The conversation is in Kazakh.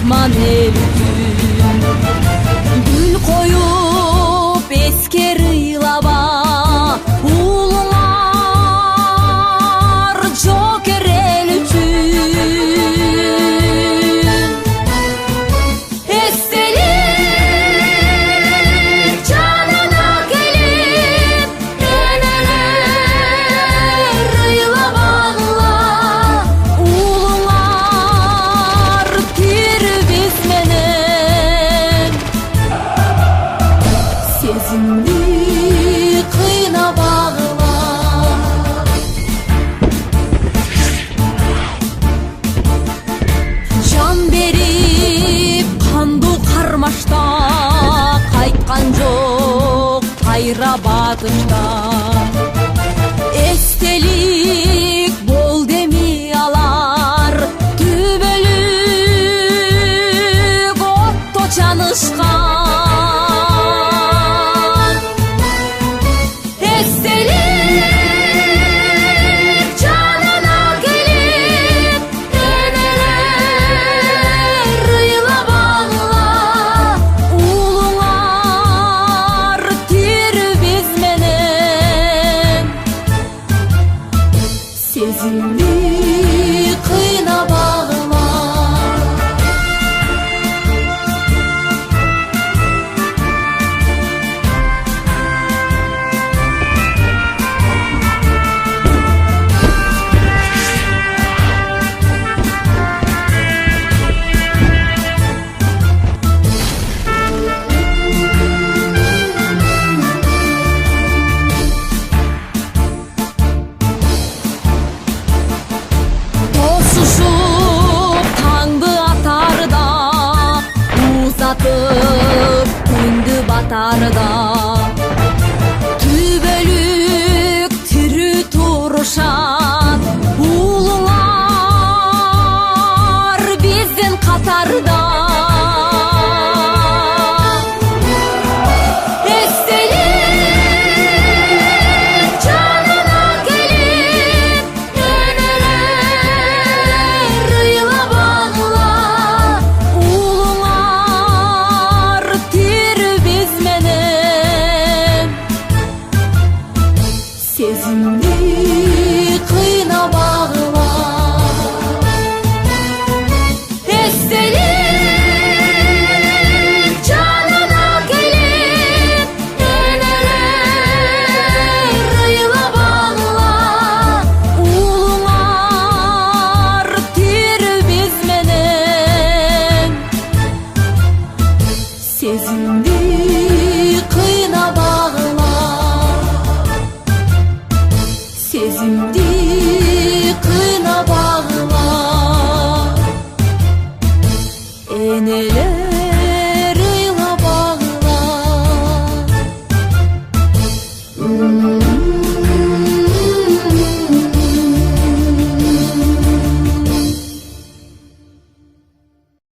düşman elütün. Gül koyup esker ıylaba, ulular joker elütün. Estelik canına gelip, eneler ıylabağla, ulular tir bizmenem. Sezimli kıyna bağla, can berip kandu karmaşta, kaytkan jok kайра батышта. Естелик бол деми алар, түбөлүк отто чанышкан. Естелик жанына келип, энелер ыйлабаңла, уулуңар тир безменен. Сезимли кыйна багыла, тосушуп таңды атарда, узатып күндү батарда. Түбөлүк тирүү турушат, уулуңар биздин катарда. Естелик жанына келип, энелер ыйлабаңла, уулуңар тир безменен. Сезимли кыйна багыла, эстелик жанына келип, энелер ыйлабаңла, уулуңар тир безменен. Сезимли кыйна багыла, сезимди кыйна багыла, энелер ыйлабаңла.